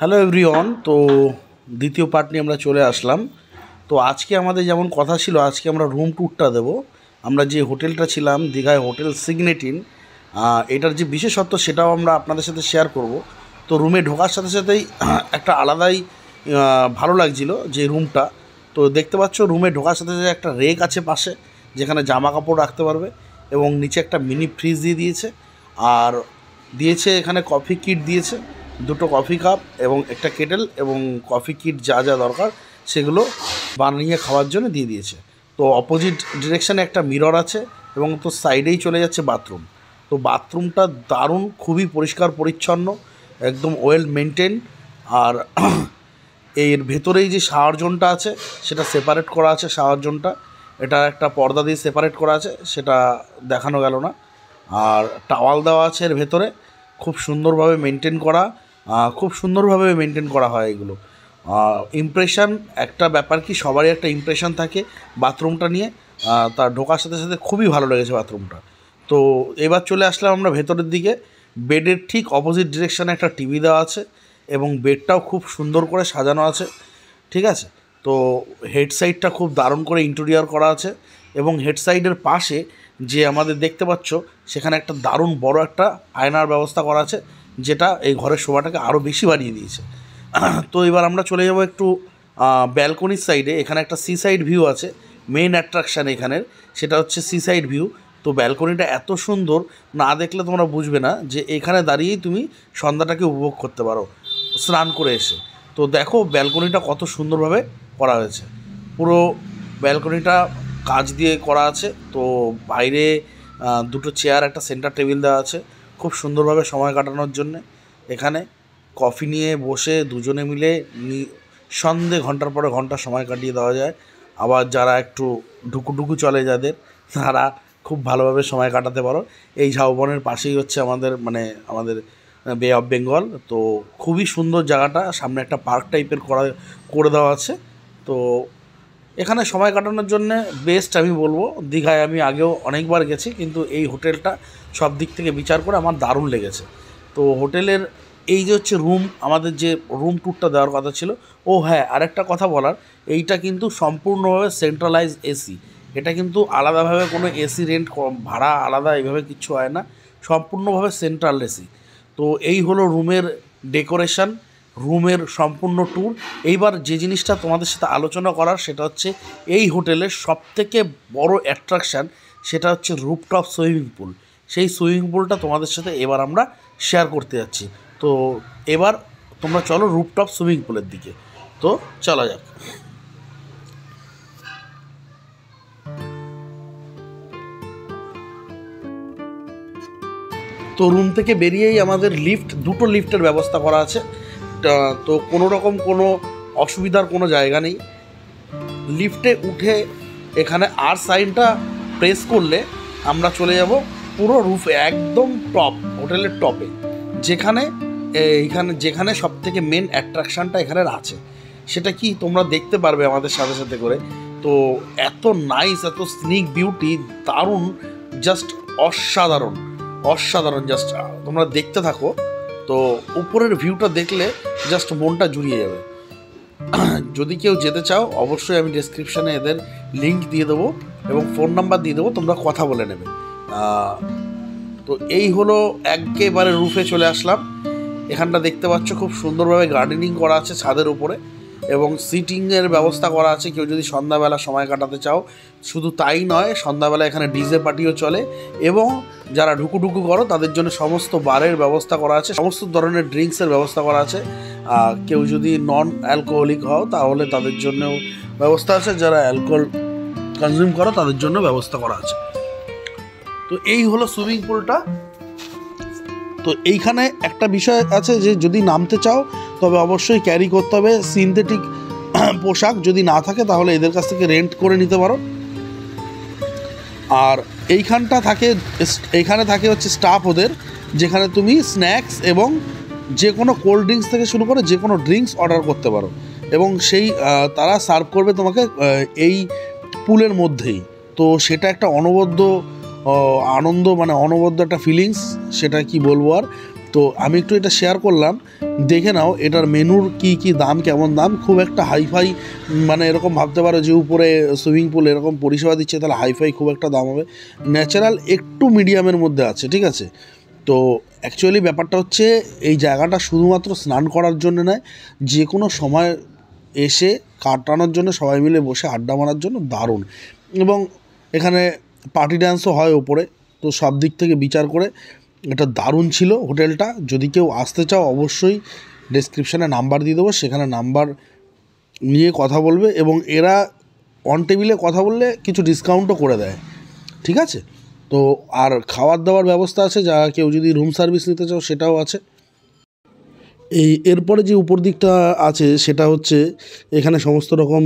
Hello everyone. তো দ্বিতীয় part নিয়ে আমরা চলে আসলাম। তো আজকে আমাদের যেমন কথা ছিল, আজকে আমরা রুম ট্যুরটা দেবো। আমরা যে হোটেলটা ছিলাম দীঘায়, হোটেল সিগনেটিন, এটার যে বিশেষত্ব সেটাও আমরা আপনাদের সাথে শেয়ার করব। তো রুমে ঢোকার সাথে সাথেই একটা আলাদাই ভালো লাগছিল যে রুমটা। তো দেখতে পাচ্ছ রুমে ঢোকার সাথে সাথে একটা রেক আছে পাশে, যেখানে জামা কাপড় রাখতে পারবে, এবং নিচে একটা মিনি ফ্রিজ দিয়ে দিয়েছে। আর দিয়েছে এখানে কফি কিট দিয়েছে, দুটো কফি কাপ এবং একটা কেটেল, এবং কফি কিট যা যা দরকার সেগুলো বানিয়ে খাওয়ার জন্য দিয়ে দিয়েছে। তো অপোজিট ডিরেকশানে একটা মিরর আছে, এবং তো সাইডেই চলে যাচ্ছে বাথরুম। তো বাথরুমটা দারুণ, খুবই পরিষ্কার পরিচ্ছন্ন, একদম ওয়েল মেনটেন। আর এর ভেতরেই যে শাওয়ার জোনটা আছে সেটা সেপারেট করা আছে। শাওয়ার জোনটা এটা একটা পর্দা দিয়ে সেপারেট করা আছে, সেটা দেখানো গেল না। আর টাওয়াল দেওয়া আছে এর ভেতরে, খুব সুন্দরভাবে মেনটেন করা, খুব সুন্দরভাবে মেনটেন করা হয় এগুলো। ইমপ্রেশন একটা ব্যাপার কি, সবারই একটা ইমপ্রেশন থাকে বাথরুমটা নিয়ে। তার ঢোকার সাথে সাথে খুবই ভালো লেগেছে বাথরুমটা। তো এবার চলে আসলাম আমরা ভেতরের দিকে। বেডের ঠিক অপোজিট ডিরেকশানে একটা টিভি দেওয়া আছে, এবং বেডটাও খুব সুন্দর করে সাজানো আছে, ঠিক আছে। তো হেড সাইডটা খুব দারুণ করে ইন্টেরিয়র করা আছে, এবং হেড সাইডের পাশে যে আমাদের দেখতে পাচ্ছ সেখানে একটা দারুণ বড় একটা আয়নার ব্যবস্থা করা আছে, যেটা এই ঘরের শোভাটাকে আরও বেশি বাড়িয়ে দিয়েছে। তো এবার আমরা চলে যাব একটু ব্যালকনির সাইডে। এখানে একটা সি সাইড ভিউ আছে, মেইন অ্যাট্রাকশান এখানের সেটা হচ্ছে সি সাইড ভিউ। তো ব্যালকনিটা এত সুন্দর, না দেখলে তোমরা বুঝবে না যে এখানে দাঁড়িয়েই তুমি সন্ধ্যাটাকে উপভোগ করতে পারো স্নান করে এসে। তো দেখো ব্যালকনিটা কত সুন্দরভাবে করা হয়েছে, পুরো ব্যালকনিটা কাঁচ দিয়ে করা আছে। তো বাইরে দুটো চেয়ার, একটা সেন্টার টেবিল দেওয়া আছে, খুব সুন্দরভাবে সময় কাটানোর জন্যে। এখানে কফি নিয়ে বসে দুজনে মিলে সন্ধে ঘন্টার পরে ঘন্টা সময় কাটিয়ে দেওয়া যায়। আবার যারা একটু ঢুকুঢুকু চলে যাদের, তারা খুব ভালোভাবে সময় কাটাতে পারো। এই ঝাউবনের পাশেই হচ্ছে আমাদের বে অফ বেঙ্গল। তো খুবই সুন্দর জায়গাটা, সামনে একটা পার্ক টাইপের করে দেওয়া আছে। তো এখানে সময় কাটানোর জন্য বেস্ট আমি বলবো। দীঘায় আমি আগেও অনেকবার গেছি, কিন্তু এই হোটেলটা সব দিক থেকে বিচার করে আমার দারুণ লেগেছে। তো হোটেলের এই যে হচ্ছে রুম, আমাদের যে রুম ট্যুরটা দেওয়ার কথা ছিল, ও হ্যাঁ আরেকটা কথা বলার, এইটা কিন্তু সম্পূর্ণভাবে সেন্ট্রালাইজ এসি। এটা কিন্তু আলাদাভাবে কোনো এসি রেন্ট ভাড়া আলাদা এইভাবে কিচ্ছু হয় না, সম্পূর্ণভাবে সেন্ট্রাল এসি। তো এই হলো রুমের ডেকোরেশন, রুমের সম্পূর্ণ ট্যুর। এইবার যে জিনিসটা তোমাদের সাথে আলোচনা করার সেটা হচ্ছে এই হোটেলের সবথেকে বড় অ্যাট্রাকশান, সেটা হচ্ছে রুফটপ সুইমিং পুল। সেই সুইমিং পুলটা তোমাদের সাথে এবার আমরা শেয়ার করতে যাচ্ছি। তো এবার তোমরা চলো রুফটপ সুইমিং পুলের দিকে। তো চলা যাক। তো রুম থেকে বেরিয়েই আমাদের দুটো লিফটের ব্যবস্থা করা আছে। তো কোনো রকম কোনো অসুবিধার কোনো জায়গা নেই। লিফটে উঠে এখানে আর সাইনটা প্রেস করলে আমরা চলে যাব পুরো রুফে, একদম টপ, হোটেলের টপে, যেখানে সব থেকে মেন অ্যাট্রাকশানটা এখানের আছে। সেটা কি তোমরা দেখতে পারবে আমাদের সাথে সাথে করে। তো এত নাইস, এত স্নিক বিউটি, দারুণ, জাস্ট অসাধারণ অসাধারণ। জাস্ট তোমরা দেখতে থাকো। তো উপরের ভিউটা দেখলে জাস্ট মনটা জুড়িয়ে যাবে। যদি কেউ যেতে চাও অবশ্যই আমি ডেসক্রিপশানে এদের লিঙ্ক দিয়ে দেবো এবং ফোন নাম্বার দিয়ে দেবো, তোমরা কথা বলে নেবে। তো এই হলো একেবারে রুফে চলে আসলাম। এখানটা দেখতে পাচ্ছ খুব সুন্দরভাবে গার্ডেনিং করা আছে ছাদের উপরে, এবং সিটিংয়ের ব্যবস্থা করা আছে কেউ যদি সন্ধ্যাবেলা সময় কাটাতে চাও। শুধু তাই নয়, সন্ধ্যাবেলা এখানে ডিজে পার্টিও চলে, এবং যারা ঢুকুঢুকু করো তাদের জন্য সমস্ত বারের ব্যবস্থা করা আছে, সমস্ত ধরনের ড্রিঙ্কসের ব্যবস্থা করা আছে। কেউ যদি নন অ্যালকোহলিক হও তাহলে তাদের জন্যও ব্যবস্থা আছে, যারা অ্যালকোহল কনজিউম করো তাদের জন্য ব্যবস্থা করা আছে। তো এই হলো সুইমিং পুলটা। তো এইখানে একটা বিষয় আছে যে যদি নামতে চাও তবে অবশ্যই ক্যারি করতে হবে সিনথেটিক পোশাক, যদি না থাকে তাহলে এদের কাছ থেকে রেন্ট করে নিতে পারো। আর এইখানে থাকে হচ্ছে স্টাফ ওদের, যেখানে তুমি স্ন্যাক্স এবং যে কোনো কোল্ড ড্রিঙ্কস থেকে শুরু করে যে কোনো ড্রিঙ্কস অর্ডার করতে পারো, এবং তারা সার্ভ করবে তোমাকে এই পুলের মধ্যেই। তো সেটা একটা অনবদ্য আনন্দ, অনবদ্য একটা ফিলিংস, সেটা কি বলবো আর। তো আমি একটু এটা শেয়ার করলাম, দেখে নাও এটার মেনুর কি দাম, কেমন দাম। খুব একটা হাইফাই মানে এরকম ভাবতে পারো যে উপরে সুইমিং পুল এরকম পরিষেবা দিচ্ছে তাহলে হাইফাই খুব একটা দাম হবে, ন্যাচারাল একটু মিডিয়ামের মধ্যে আছে, ঠিক আছে। তো অ্যাকচুয়ালি ব্যাপারটা হচ্ছে এই জায়গাটা শুধুমাত্র স্নান করার জন্য নয়, যে কোনো সময় এসে কাটানোর জন্য, সবাই মিলে বসে আড্ডা মারার জন্য দারুণ। এবং এখানে পার্টি ডান্সও হয় ওপরে। তো সব দিক থেকে বিচার করে এটা দারুণ ছিল হোটেলটা। যদি কেউ আসতে চাও অবশ্যই ডেসক্রিপশানে নাম্বার দিয়ে দেবো, সেখানে নাম্বার নিয়ে কথা বলবে, এবং এরা অন টেবিলে কথা বললে কিছু ডিসকাউন্টও করে দেয়, ঠিক আছে। তো আর খাওয়ার দাওয়ার ব্যবস্থা আছে, যা কেউ যদি রুম সার্ভিস নিতে চাও সেটাও আছে। এরপরে যে উপর দিকটা আছে সেটা হচ্ছে এখানে সমস্ত রকম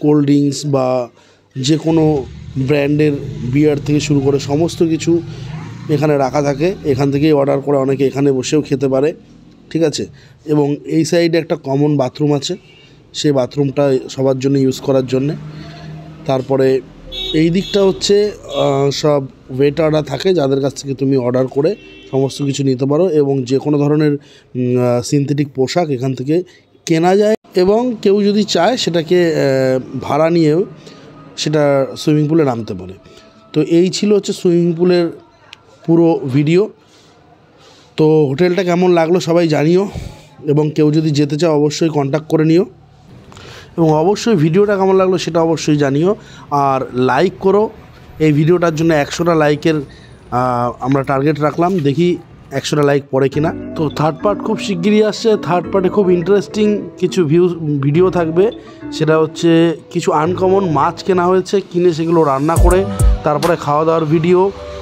কোল্ড ড্রিঙ্কস বা যে কোনো ব্র্যান্ডের বিয়ার থেকে শুরু করে সমস্ত কিছু এখানে রাখা থাকে। এখান থেকেই অর্ডার করে অনেকে এখানে বসেও খেতে পারে, ঠিক আছে। এবং এই সাইডে একটা কমন বাথরুম আছে, সেই বাথরুমটা সবার জন্য ইউজ করার জন্যে। তারপরে এই দিকটা হচ্ছে সব ওয়েটাররা থাকে, যাদের কাছ থেকে তুমি অর্ডার করে সমস্ত কিছু নিতে পারো, এবং যে কোনো ধরনের সিনথেটিক পোশাক এখান থেকে কেনা যায়, এবং কেউ যদি চায় সেটাকে ভাড়া নিয়েও সেটা সুইমিং পুলে নামতে পারে। তো এই ছিল হচ্ছে সুইমিং পুলের পুরো ভিডিও। তো হোটেলটা কেমন লাগলো সবাই জানিও, এবং কেউ যদি যেতে চাও অবশ্যই কন্ট্যাক্ট করে নিও, এবং অবশ্যই ভিডিওটা কেমন লাগলো সেটা অবশ্যই জানিও। আর লাইক করো, এই ভিডিওটার জন্য 100টা লাইকের আমরা টার্গেট রাখলাম, দেখি 100টা লাইক পড়ে কিনা। তো থার্ড পার্ট খুব শিগগিরই আসছে। থার্ড পার্টে খুব ইন্টারেস্টিং কিছু ভিডিও থাকবে, সেটা হচ্ছে কিছু আনকমন মাছ কেনা হয়েছে, কিনে সেগুলো রান্না করে তারপরে খাওয়া দাওয়ার ভিডিও,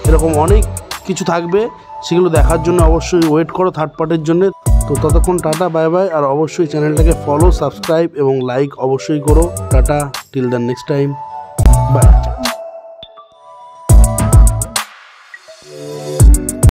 এরকম অনেক কিছু থাকবে। সেগুলো দেখার জন্য অবশ্যই ওয়েট করো থার্ড পার্টের জন্য। তো ততক্ষণ টাটা, বাই বাই। আর অবশ্যই চ্যানেলটাকে ফলো, সাবস্ক্রাইব এবং লাইক অবশ্যই করো। Tata, till the next time, by.